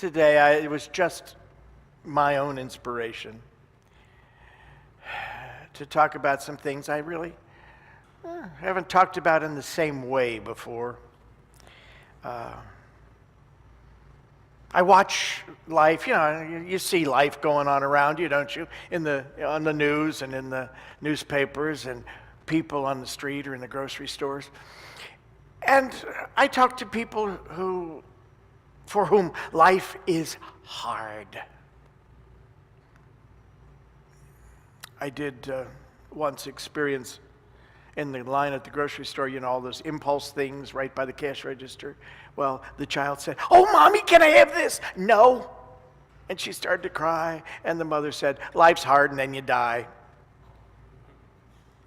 today, it was just my own inspiration to talk about some things I really haven't talked about in the same way before. I watch life, you see life going on around you, don't you? On the news and in the newspapers and people on the street or in the grocery stores. And I talk to people for whom life is hard. I did once experience in the line at the grocery store, all those impulse things right by the cash register. Well, the child said, "Oh, Mommy, can I have this?" "No." And she started to cry, and the mother said, "Life's hard and then you die."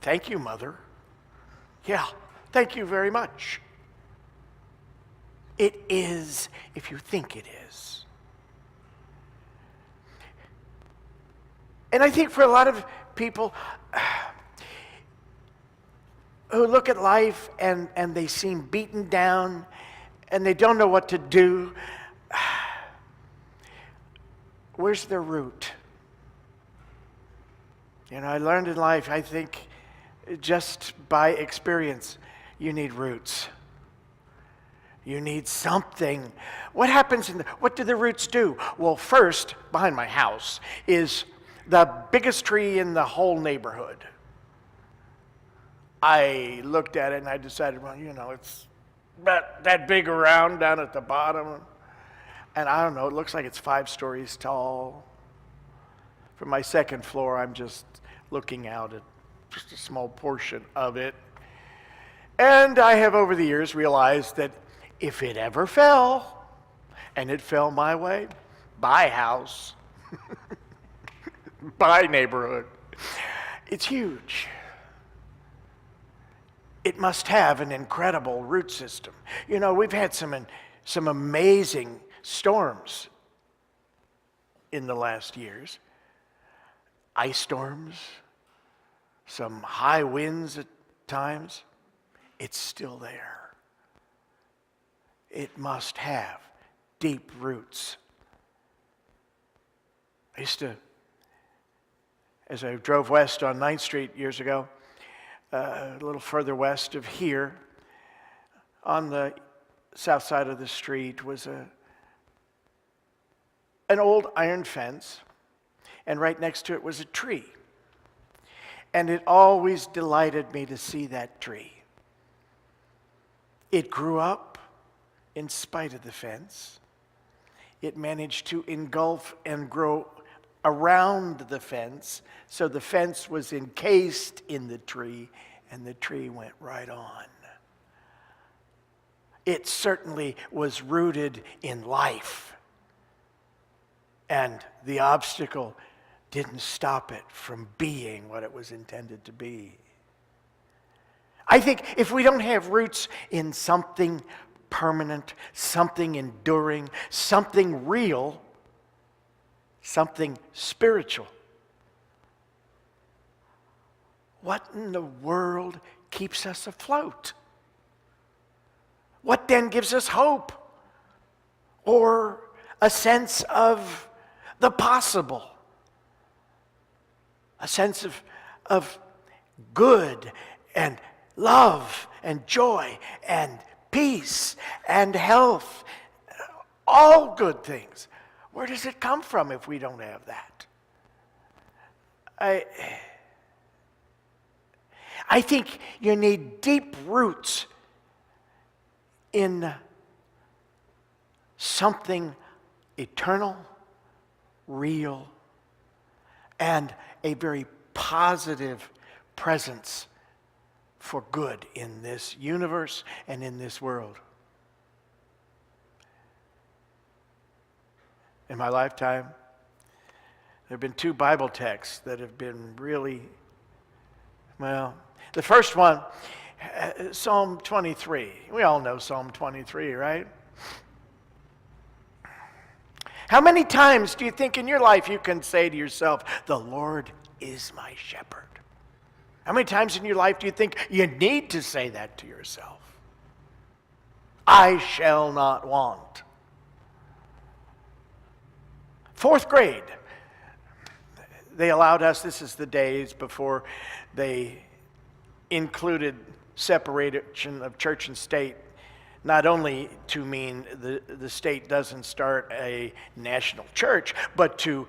"Thank you, Mother." "Yeah, thank you very much." It is if you think it is. And I think for a lot of people who look at life and they seem beaten down and they don't know what to do, where's their root? I learned in life, I think, just by experience, you need roots. You need something. What happens what do the roots do? Well, first, behind my house is the biggest tree in the whole neighborhood. I looked at it and I decided, well, it's about that big around down at the bottom. And I don't know, it looks like it's 5 stories tall. From my second floor, I'm just looking out at just a small portion of it. And I have over the years realized that if it ever fell, and it fell my way, by house, by neighborhood, it's huge. It must have an incredible root system. We've had some amazing storms in the last years. Ice storms, some high winds at times. It's still there. It must have deep roots. I used to, as I drove west on 9th Street years ago, a little further west of here, on the south side of the street was an old iron fence, and right next to it was a tree. And it always delighted me to see that tree. It grew up in spite of the fence. It managed to engulf and grow around the fence, so the fence was encased in the tree, and the tree went right on. It certainly was rooted in life, and the obstacle didn't stop it from being what it was intended to be. I think if we don't have roots in something permanent, something enduring, something real, something spiritual, what in the world keeps us afloat? What then gives us hope or a sense of the possible? A sense of good and love and joy and peace and health, all good things. Where does it come from if we don't have that? I think you need deep roots in something eternal, real, and a very positive presence for good in this universe and in this world. In my lifetime, there have been 2 Bible texts that have been really, the first one, Psalm 23. We all know Psalm 23, right? How many times do you think in your life you can say to yourself, "The Lord is my shepherd"? How many times in your life do you think you need to say that to yourself? "I shall not want"? Fourth grade, they allowed us, this is the days before they included separation of church and state, not only to mean the state doesn't start a national church, but to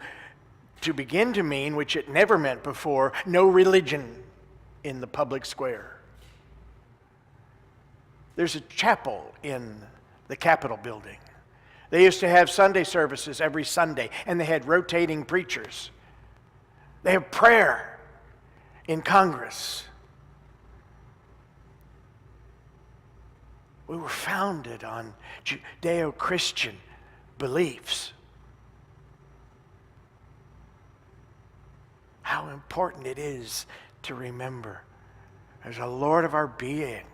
begin to mean, which it never meant before, no religion in the public square. There's a chapel in the Capitol building. They used to have Sunday services every Sunday, and they had rotating preachers. They have prayer in Congress. We were founded on Judeo-Christian beliefs. How important it is to remember there's a Lord of our being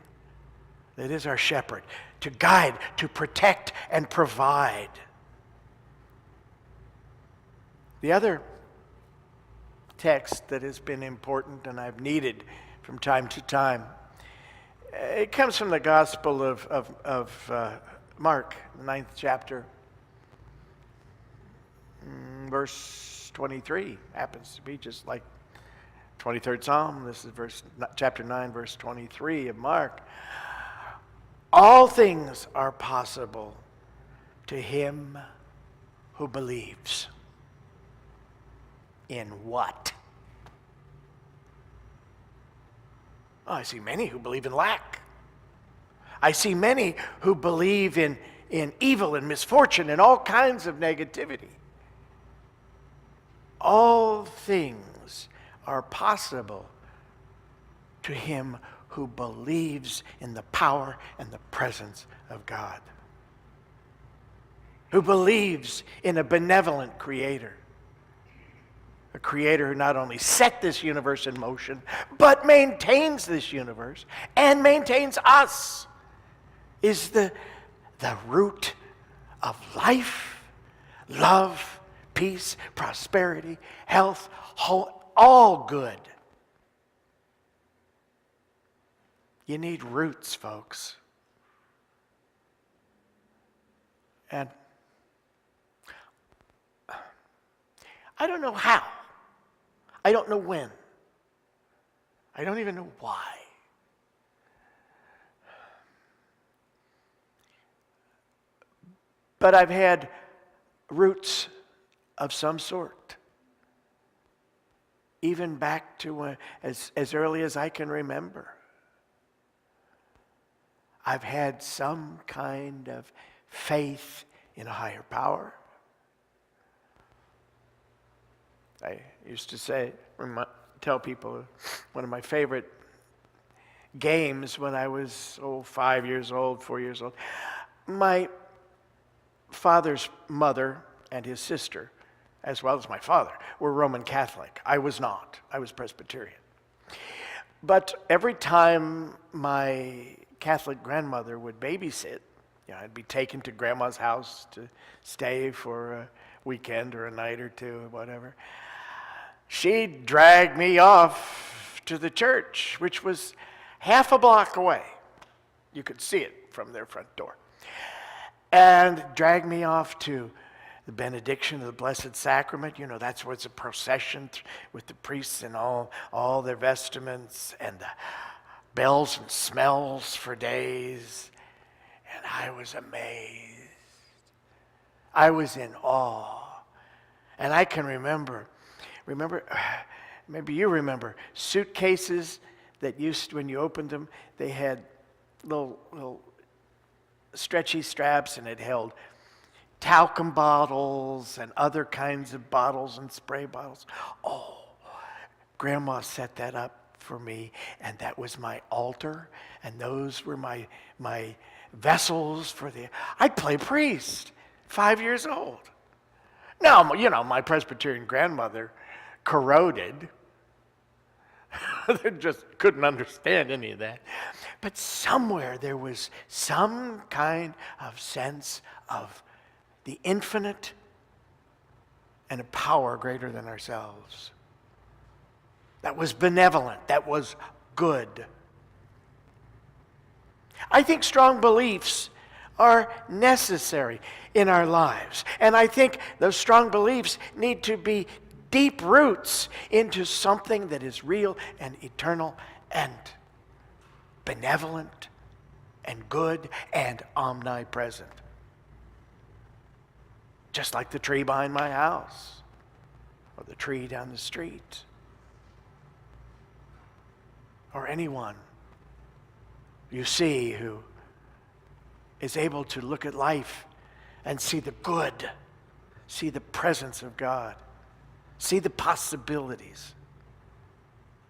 that is our shepherd, to guide, to protect, and provide. The other text that has been important and I've needed from time to time, it comes from the Gospel of Mark, the 9th chapter, verse 23. Happens to be just like 23rd Psalm. This is chapter 9, verse 23 of Mark. All things are possible to him who believes. In what? Oh, I see many who believe in lack. I see many who believe in evil and misfortune and all kinds of negativity. All things are possible to him who believes in the power and the presence of God, who believes in a benevolent creator, a creator who not only set this universe in motion, but maintains this universe and maintains us, is the root of life, love, peace, prosperity, health, all good. You need roots, folks. And I don't know how. I don't know when. I don't even know why. But I've had roots of some sort, even back to as early as I can remember. I've had some kind of faith in a higher power. I used to tell people one of my favorite games when I was 5 years old, 4 years old. My father's mother and his sister, as well as my father, were Roman Catholic. I was not. I was Presbyterian. But every time my Catholic grandmother would babysit, I'd be taken to grandma's house to stay for a weekend or a night or two or whatever. She'd drag me off to the church, which was half a block away. You could see it from their front door. And drag me off to the benediction of the Blessed Sacrament. That's where it's a procession with the priests in all their vestments and the bells and smells for days. And I was amazed. I was in awe. And I can remember, maybe you remember, suitcases that when you opened them, they had little stretchy straps, and it held talcum bottles and other kinds of bottles and spray bottles. Oh, Grandma set that up for me, and that was my altar, and those were my vessels I'd play priest, 5 years old. Now, my Presbyterian grandmother corroded. They just couldn't understand any of that. But somewhere there was some kind of sense of the infinite and a power greater than ourselves. That was benevolent. That was good. I think strong beliefs are necessary in our lives. And I think those strong beliefs need to be deep roots into something that is real and eternal and benevolent and good and omnipresent. Just like the tree behind my house or the tree down the street or anyone you see who is able to look at life and see the good, see the presence of God, see the possibilities.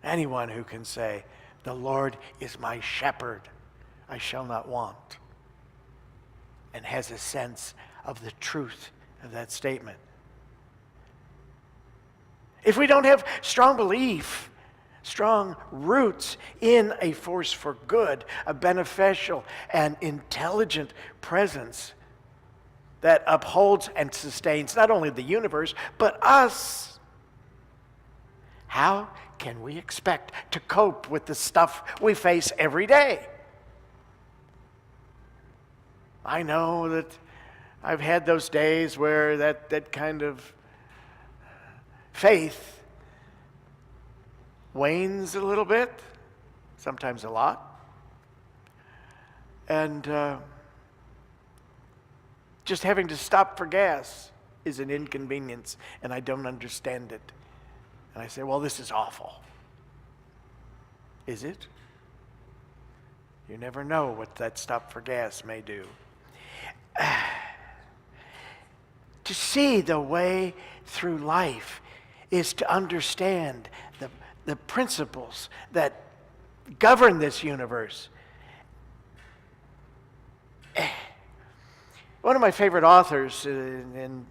Anyone who can say, "The Lord is my shepherd, I shall not want," and has a sense of the truth of that statement. If we don't have strong belief, strong roots in a force for good, a beneficial and intelligent presence that upholds and sustains not only the universe, but us, how can we expect to cope with the stuff we face every day? I know that I've had those days where that kind of faith wanes a little bit, sometimes a lot. And just having to stop for gas is an inconvenience, and I don't understand it. And I say, well, this is awful. Is it? You never know what that stop for gas may do. To see the way through life is to understand the principles that govern this universe. One of my favorite authors in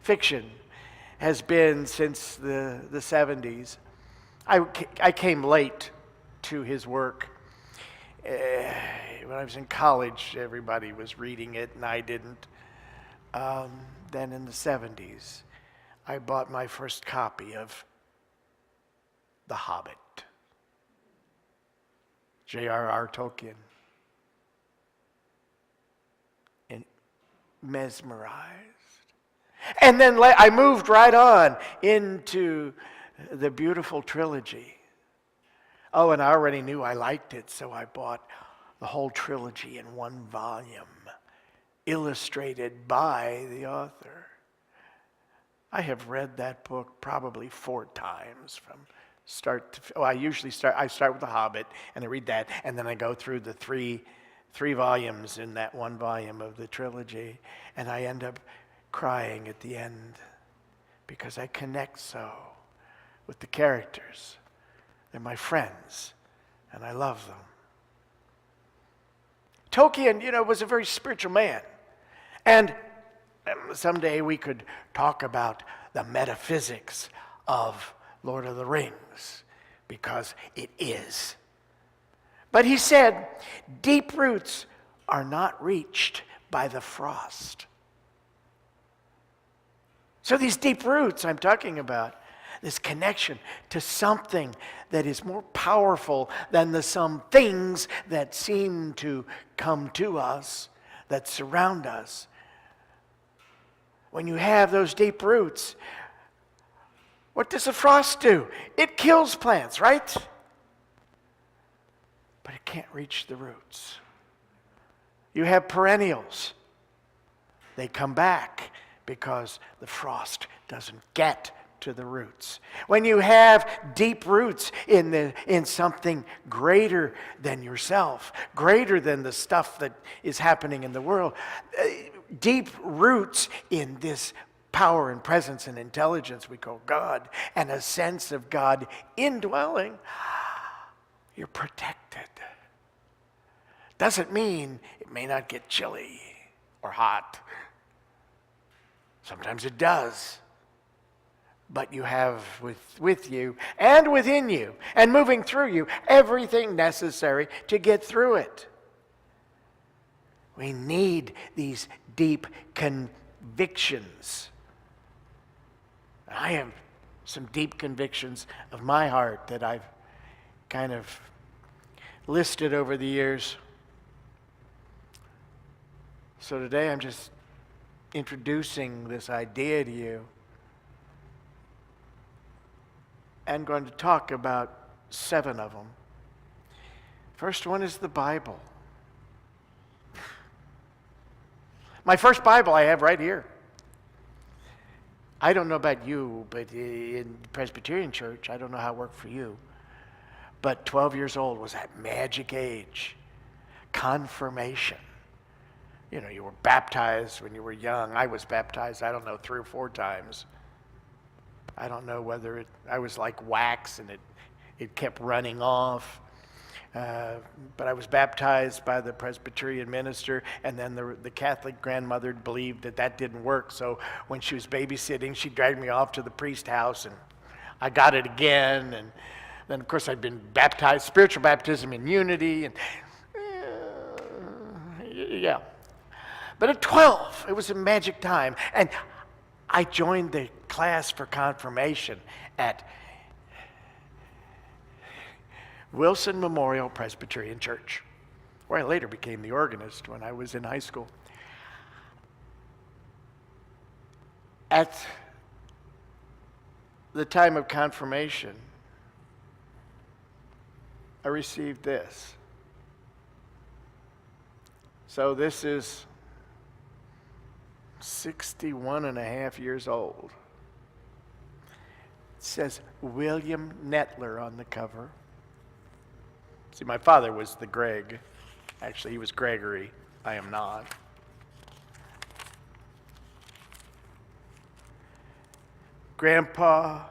fiction has been since the 70s. I came late to his work. When I was in college, everybody was reading it, and I didn't. Then in the 70s, I bought my first copy of The Hobbit, J.R.R. Tolkien, and mesmerized. And then I moved right on into the beautiful trilogy. Oh, and I already knew I liked it, so I bought the whole trilogy in one volume, illustrated by the author. I have read that book probably 4 times from start to I start with The Hobbit, and I read that, and then I go through the three volumes in that one volume of the trilogy, and I end up crying at the end because I connect so with the characters. They're my friends, and I love them. Tolkien, was a very spiritual man. And someday we could talk about the metaphysics of Lord of the Rings, because it is. But he said, deep roots are not reached by the frost. So these deep roots I'm talking about, this connection to something that is more powerful than some things that seem to come to us, that surround us. When you have those deep roots, what does the frost do? It kills plants, right? But it can't reach the roots. You have perennials. They come back because the frost doesn't get to the roots. When you have deep roots in something greater than yourself, greater than the stuff that is happening in the world, deep roots in this power and presence and intelligence we call God, and a sense of God indwelling, you're protected. Doesn't mean it may not get chilly or hot. Sometimes it does. But you have with you and within you and moving through you everything necessary to get through it. We need these deep convictions. I have some deep convictions of my heart that I've kind of listed over the years. So today I'm just introducing this idea to you and going to talk about 7 of them. First one is the Bible. My first Bible I have right here. I don't know about you, but in Presbyterian church, I don't know how it worked for you, but 12 years old was that magic age. Confirmation. You know, you were baptized when you were young. I was baptized, I don't know, 3 or 4 times. I don't know whether I was like wax and it kept running off. But I was baptized by the Presbyterian minister, and then the Catholic grandmother believed that didn't work. So when she was babysitting, she dragged me off to the priest house, and I got it again. And then, of course, I'd been baptized, spiritual baptism in unity, and yeah. But at 12, it was a magic time, and I joined the class for confirmation at Wilson Memorial Presbyterian Church, where I later became the organist when I was in high school. At the time of confirmation, I received this. So this is 61 and a half years old. It says William Nettler on the cover. See, my father was the Greg. Actually, he was Gregory. I am not. Grandpa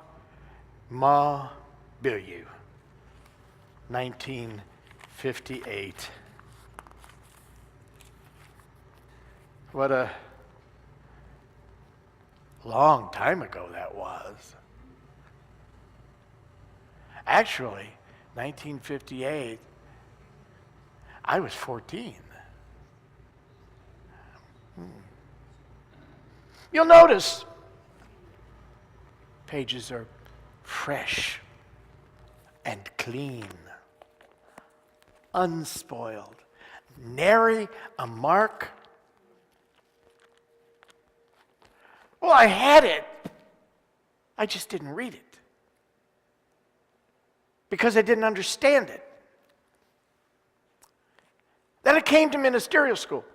Ma Bilyeu, 1958. What a long time ago that was. Actually, 1958, I was 14. You'll notice pages are fresh and clean, unspoiled, nary a mark. Well, I had it. I just didn't read it because I didn't understand it. Then it came to ministerial school.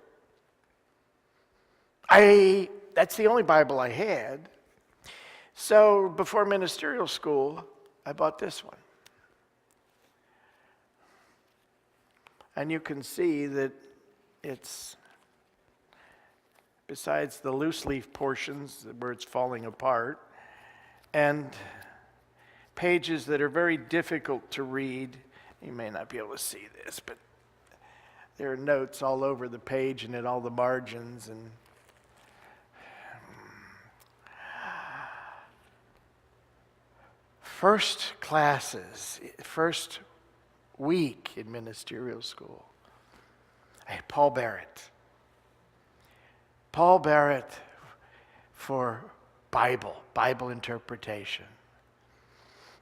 That's the only Bible I had. So before ministerial school, I bought this one. And you can see that it's, besides the loose leaf portions where it's falling apart, and pages that are very difficult to read. You may not be able to see this, but there are notes all over the page and in all the margins. And first classes, first week in ministerial school, I had Paul Barrett. Paul Barrett for Bible interpretation.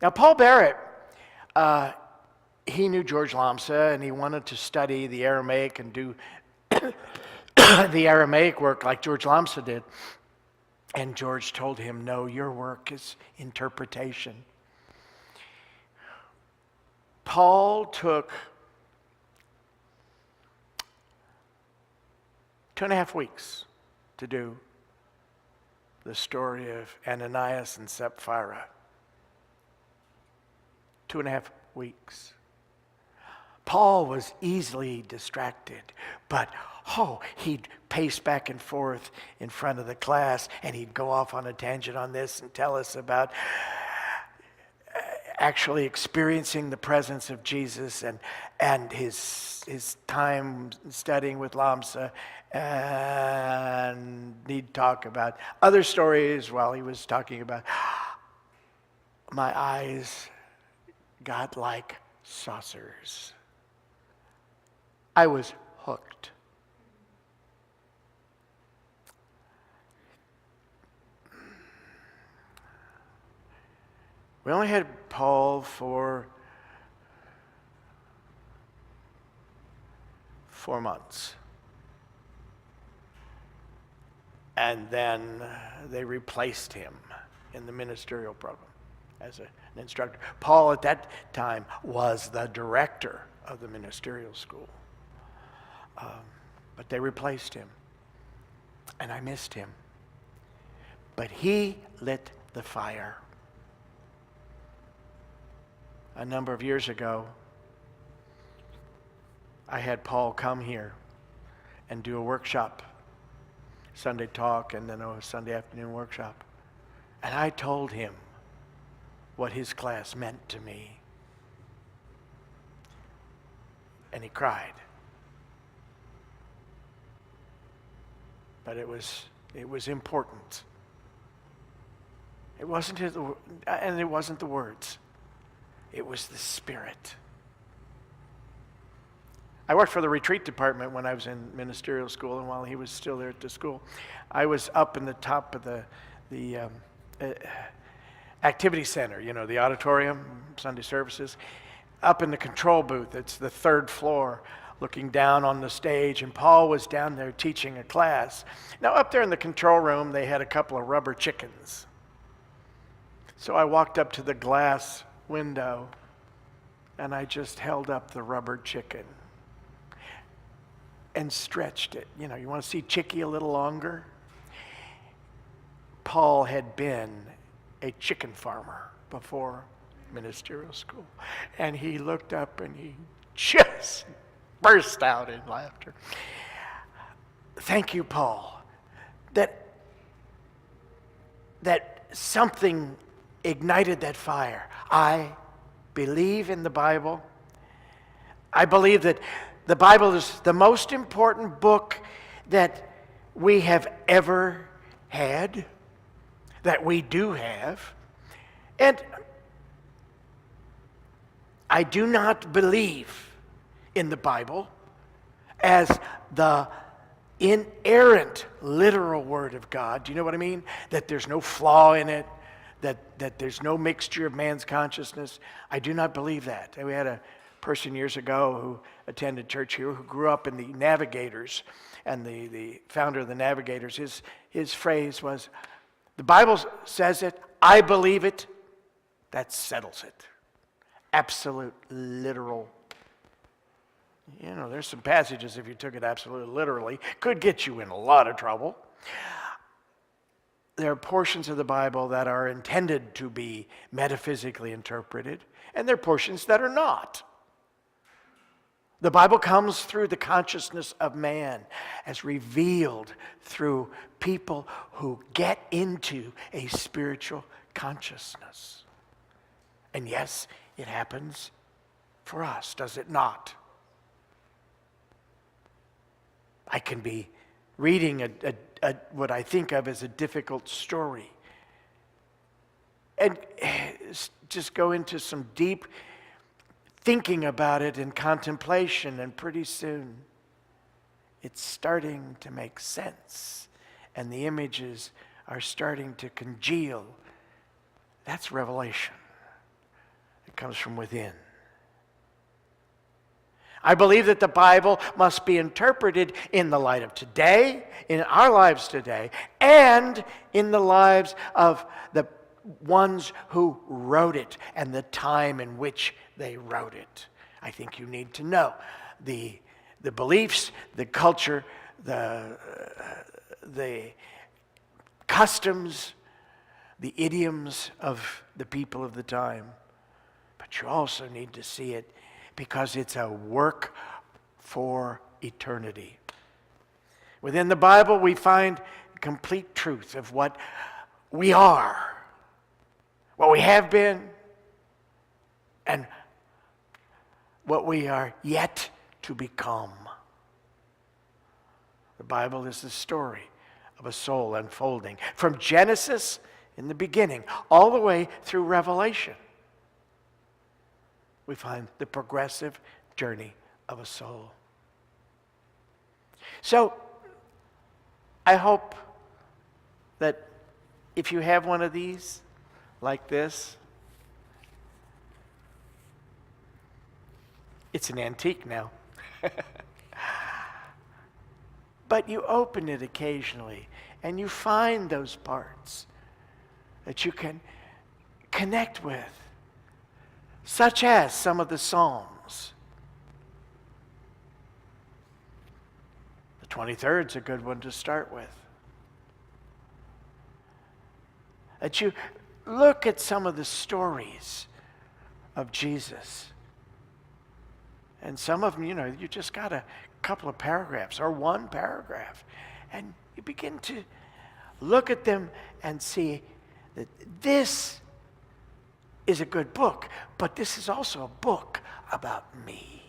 Now, Paul Barrett, he knew George Lambsa, and he wanted to study the Aramaic and do the Aramaic work like George Lambsa did. And George told him, no, your work is interpretation. Paul took 2.5 weeks to do the story of Ananias and Sapphira. 2.5 weeks. Paul was easily distracted, but he'd pace back and forth in front of the class, and he'd go off on a tangent on this and tell us about actually experiencing the presence of Jesus and his time studying with Lambsa, and he'd talk about other stories while he was talking about. My eyes got like saucers. I was hooked. We only had Paul for 4 months. And then they replaced him in the ministerial program as an instructor. Paul at that time was the director of the ministerial school. But they replaced him. And I missed him. But he lit the fire. A number of years ago, I had Paul come here and do a workshop, Sunday talk, and then a Sunday afternoon workshop. And I told him what his class meant to me. And he cried. But it was important. It wasn't the words. It was the Spirit. I worked for the retreat department when I was in ministerial school, and while he was still there at the school, I was up in the top of the activity center, the auditorium, Sunday services, up in the control booth. It's the third floor, looking down on the stage, and Paul was down there teaching a class. Now, up there in the control room, they had a couple of rubber chickens. So I walked up to the glass window, and I just held up the rubber chicken and stretched it. You want to see Chicky a little longer? Paul had been a chicken farmer before ministerial school. And he looked up and he just burst out in laughter. Thank you, Paul. That something ignited that fire. I believe in the Bible. I believe that the Bible is the most important book that we have ever had, that we do have. And I do not believe in the Bible as the inerrant, literal Word of God. Do you know what I mean? That there's no flaw in it, that there's no mixture of man's consciousness. I do not believe that. We had a person years ago who attended church here who grew up in the Navigators, and the founder of the Navigators, his phrase was, the Bible says it, I believe it, that settles it. Absolute, literal. There's some passages, if you took it absolutely literally, could get you in a lot of trouble. There are portions of the Bible that are intended to be metaphysically interpreted, and there are portions that are not. The Bible comes through the consciousness of man as revealed through people who get into a spiritual consciousness. And yes, it happens for us, does it not? I can be reading what I think of as a difficult story and just go into some deep thinking about it and contemplation, and pretty soon it's starting to make sense and the images are starting to congeal. That's revelation. It comes from within. I believe that the Bible must be interpreted in the light of today, in our lives today, and in the lives of the ones who wrote it and the time in which they wrote it. I think you need to know the beliefs, the culture, the customs, the idioms of the people of the time. But you also need to see it because it's a work for eternity. Within the Bible, we find complete truth of what we are, what we have been, and what we are yet to become. The Bible is the story of a soul unfolding from Genesis in the beginning all the way through Revelation. We find the progressive journey of a soul. So, I hope that if you have one of these, like this, it's an antique now. But you open it occasionally and you find those parts that you can connect with, such as some of the Psalms. The 23rd is a good one to start with. That you look at some of the stories of Jesus. And some of them, you just got a couple of paragraphs or one paragraph. And you begin to look at them and see that this is a good book, but this is also a book about me.